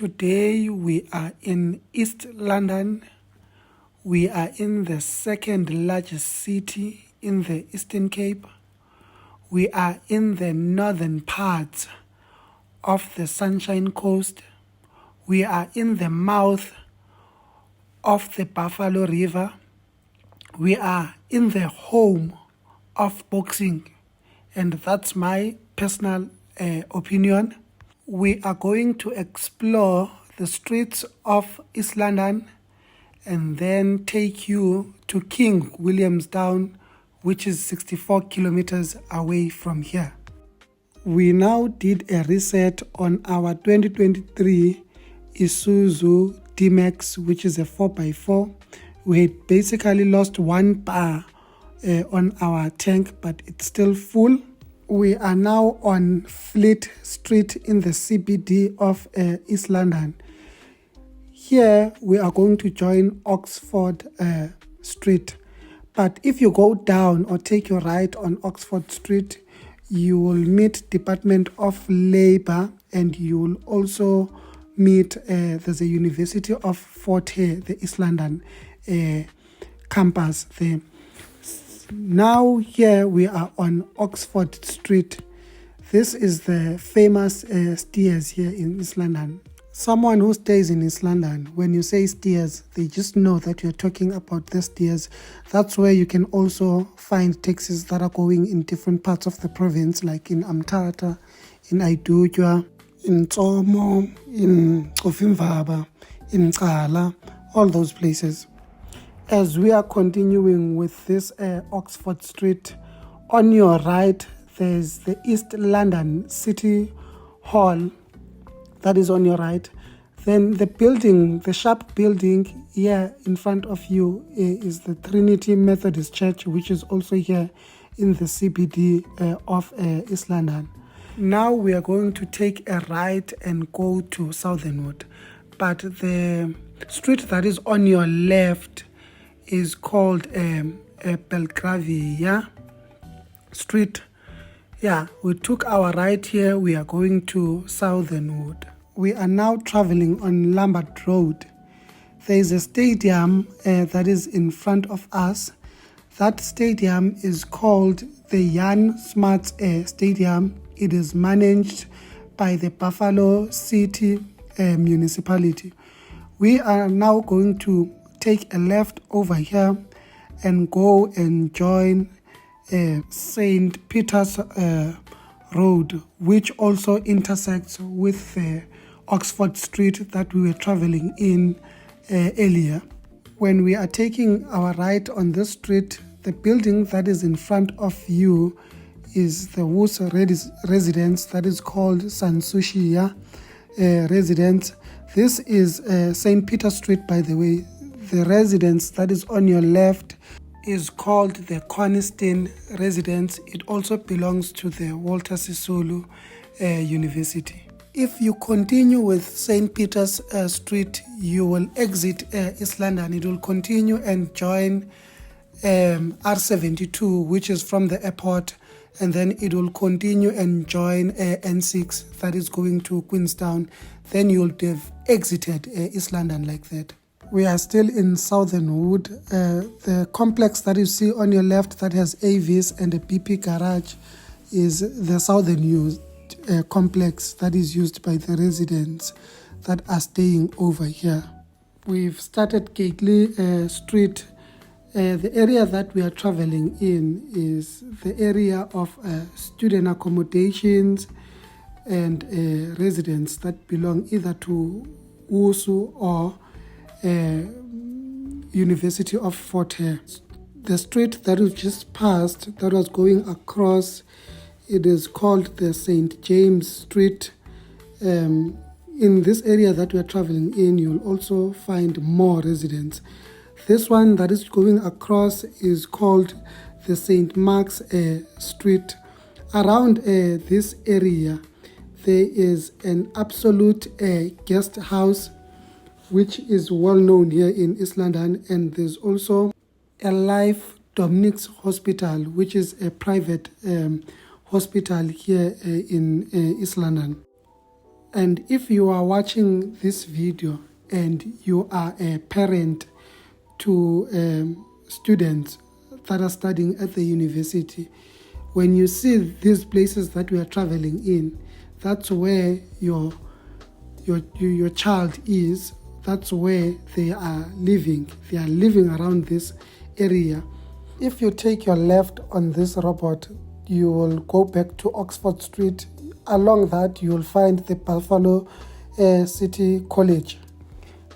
Today we are in East London. We are in the second largest city in the Eastern Cape. We are in the northern parts of the Sunshine Coast. We are in the mouth of the Buffalo River. We are in the home of boxing, and that's my personal opinion. We are going to explore the streets of East London and then take you to King Williamstown, which is 64 kilometers away from here. We now did a reset on our 2023 Isuzu D-Max, which is a 4x4. We had basically lost one bar on our tank, but it's still full. We are now on Fleet Street in the CBD of East London. Here we are going to join Oxford Street. But if you go down or take your right on Oxford Street, you will meet Department of Labour, and you will also meet, there's a University of Fort Hare, the East London campus there. Now here we are on Oxford Street. This is the famous stairs here in East London. Someone who stays in East London, when you say stairs, they just know that you're talking about the stairs. That's where you can also find taxis that are going in different parts of the province, like in Mthatha, in Aidutjwa, in Tsomo, in Ofimvaba, in Cala, all those places. As we are continuing with this Oxford Street, on your right, there's the East London City Hall. That is on your right. Then the building, the sharp building here in front of you is the Trinity Methodist Church, which is also here in the CBD of East London. Now we are going to take a right and go to Southernwood. But the street that is on your left is called Belgravia Street. Yeah, we took our right here. We are going to Southernwood. We are now traveling on Lambert Road. There is a stadium that is in front of us. That stadium is called the Jan Smuts Stadium. It is managed by the Buffalo City Municipality. We are now going to take a left over here and go and join St. Peter's Road, which also intersects with the Oxford Street that we were traveling in earlier. When we are taking our right on this street, the building that is in front of you is the Woos residence that is called Sansushia residence. This is St. Peter's Street, by the way. The residence that is on your left is called the Coniston residence. It also belongs to the Walter Sisulu University. If you continue with St. Peter's Street, you will exit East London. It will continue and join R72, which is from the airport, and then it will continue and join N6 that is going to Queenstown. Then you'll have exited East London like that. We are still in Southernwood. The complex that you see on your left that has AVs and a BP garage is the Southernwood complex that is used by the residents that are staying over here. We've started Keighley Street. The area that we are traveling in is the area of student accommodations and residents that belong either to WUSU or University of Fort Hare. The street that we just passed, that was going across, it is called the St. James Street. In this area that we are traveling in, you'll also find more residents. This one that is going across is called the St. Mark's Street. Around this area, there is an absolute guest house, which is well known here in East London, and there's also a Life Dominic's Hospital, which is a private hospital here in East London. And if you are watching this video and you are a parent to students that are studying at the university, when you see these places that we are traveling in, that's where your child is. That's where they are living. They are living around this area. If you take your left on this robot, you will go back to Oxford Street. Along that, you will find the Buffalo City College.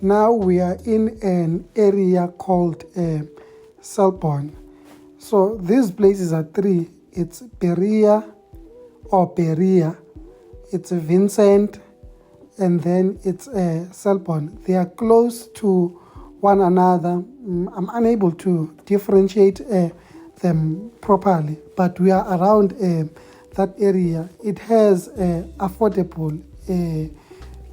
Now we are in an area called Selborne. So these places are three. It's Berea, it's Vincent, and then it's Selborne. They are close to one another. I'm unable to differentiate them properly, but we are around that area. It has affordable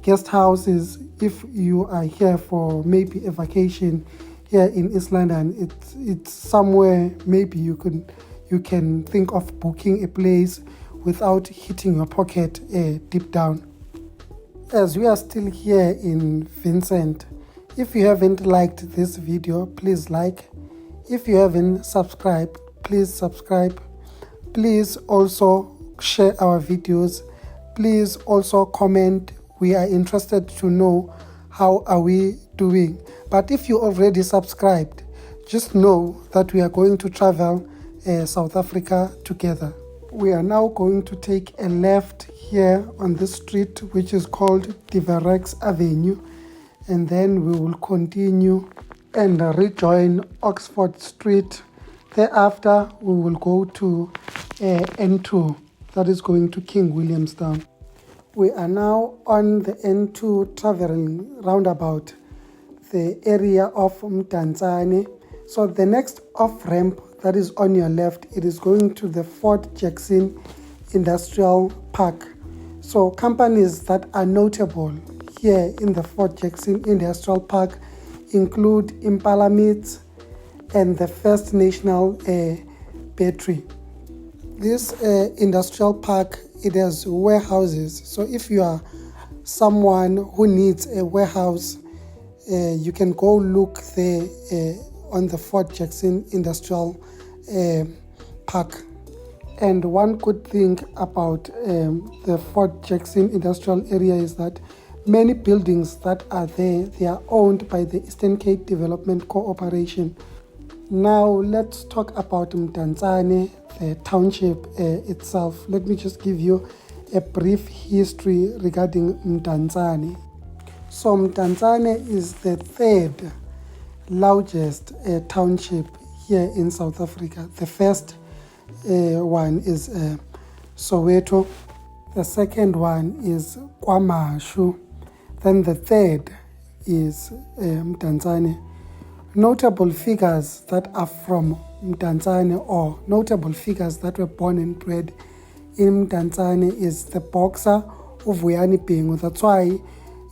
guest houses. If you are here for maybe a vacation here in East London, it's somewhere maybe you can think of booking a place without hitting your pocket deep down. As we are still here in Vincent, if you haven't liked this video, please like. If you haven't subscribed, please subscribe. Please also share our videos. Please also comment. We are interested to know how are we doing. But if you already subscribed, just know that we are going to travel South Africa together. We are now going to take a left here on this street, which is called Diverex Avenue, and then we will continue and rejoin Oxford Street. Thereafter, we will go to N2, that is going to King Williamstown. We are now on the N2 traveling roundabout the area of Mdantsane. So the next off-ramp that is on your left, it is going to the Fort Jackson Industrial Park. So companies that are notable here in the Fort Jackson Industrial Park include Impala Meats and the First National Battery. This industrial park, it has warehouses. So if you are someone who needs a warehouse, you can go look there on the Fort Jackson Industrial Park. And one good thing about the Fort Jackson Industrial Area is that many buildings that are there, they are owned by the Eastern Cape Development Corporation. Now let's talk about Mdantsane, the township itself. Let me just give you a brief history regarding Mdantsane. So Mdantsane is the third largest township here in South Africa. The first one is Soweto. The second one is KwaMashu. Then the third is Mdantsane. Notable figures that are from Mdantsane, or notable figures that were born and bred in Mdantsane, is the boxer Uvuyani Bhengu. That's why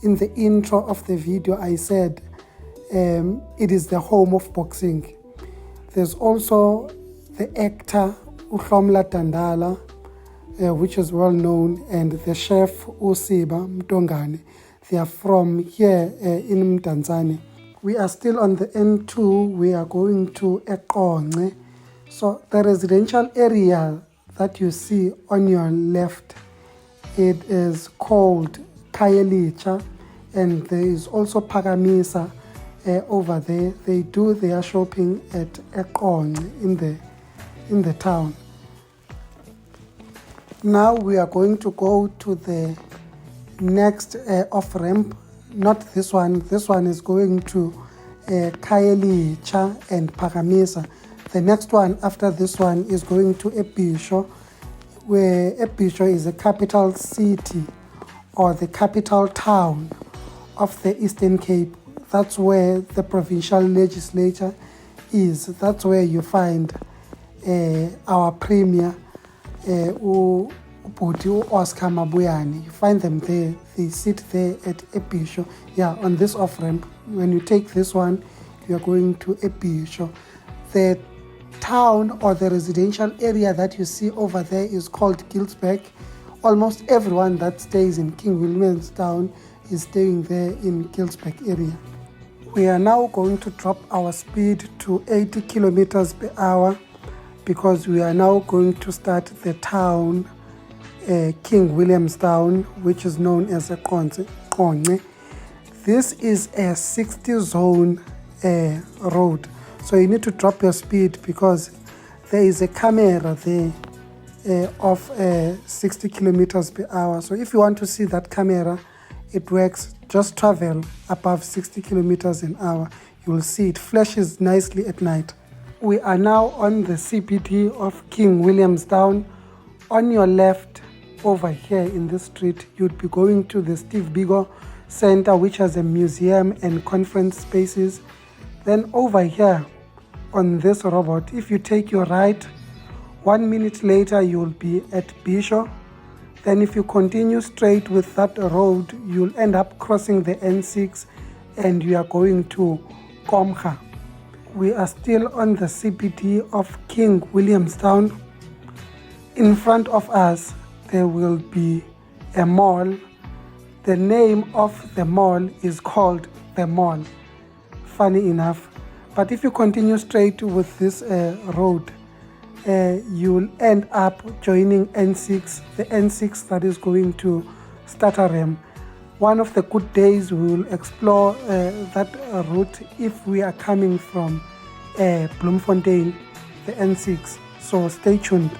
in the intro of the video I said it is the home of boxing. There's also the actor Uhlomla Dandala, which is well known, and the chef Usiba Mtongane. They are from here in Mdantsane. We are still on the N2. We are going to Eqonce. So the residential area that you see on your left, it is called Khayelitsha, and there is also Phakamisa over there. They do their shopping at Eqonce in the town. Now we are going to go to the next off-ramp. Not this one. This one is going to Khayelitsha and Phakamisa. The next one after this one is going to Bisho, where Bisho is the capital city or the capital town of the Eastern Cape. That's where the provincial legislature is. That's where you find our premier, Oscar Mabuyane. You find them there. They sit there at Bisho. Yeah, on this off-ramp. When you take this one, you are going to Bisho. The town or the residential area that you see over there is called Gilsbeck, Almost everyone that stays in King Williamstown is staying there in Gilsbeck area. We are now going to drop our speed to 80 kilometers per hour because we are now going to start the town King Williamstown, which is known as a Qonce. This is a 60 zone road, so you need to drop your speed because there is a camera there of 60 kilometers per hour. So if you want to see that camera, it works. Just travel above 60 kilometers an hour. You will see it flashes nicely at night. We are now on the CBD of King Williamstown. On your left, over here in this street, you'd be going to the Steve Biko Center, which has a museum and conference spaces. Then over here on this robot, if you take your right, 1 minute later you'll be at Bisho. Then if you continue straight with that road, you'll end up crossing the N6 and you are going to Komga. We are still on the CBD of King Williamstown. In front of us, there will be a mall. The name of the mall is called The Mall, funny enough. But if you continue straight with this road, you'll end up joining N6, the N6 that is going to Stutterham. One of the good days we will explore that route if we are coming from Bloemfontein, the N6, so stay tuned.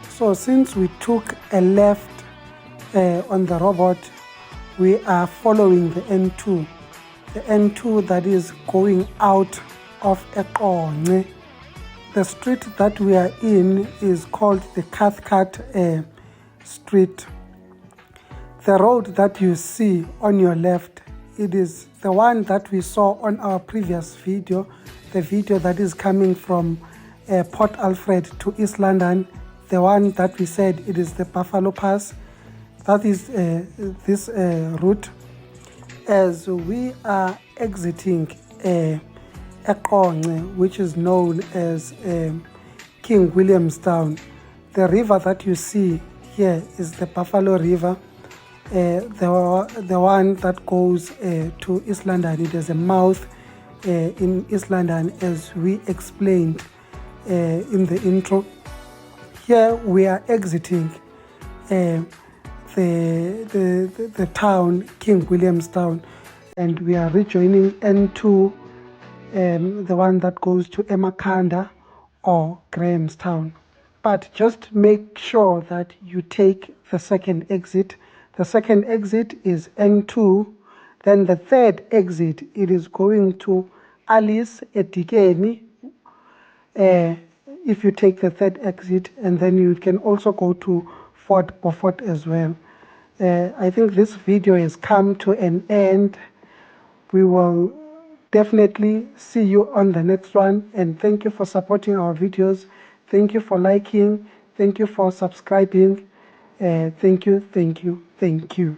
So since we took a left on the robot, we are following the N2, that is going out of Eqonce. The street that we are in is called the Cathcart Street. The road that you see on your left, it is the one that we saw on our previous video, the video that is coming from Port Alfred to East London, the one that we said it is the Buffalo Pass. That is this route. As we are exiting Eqonce, which is known as King Williamstown. The river that you see here is the Buffalo River, the one that goes to East London. It has a mouth in East London, as we explained in the intro. Here we are exiting the town King Williamstown, and we are rejoining N2, the one that goes to Emakhanda or Grahamstown. But just make sure that you take the second exit. The second exit is N2. Then the third exit, it is going to Alice Etikeni. If you take the third exit, and then you can also go to Fort Beaufort as well. I think this video has come to an end. We will definitely see you on the next one, and thank you for supporting our videos. Thank you for liking. Thank you for subscribing. Thank you.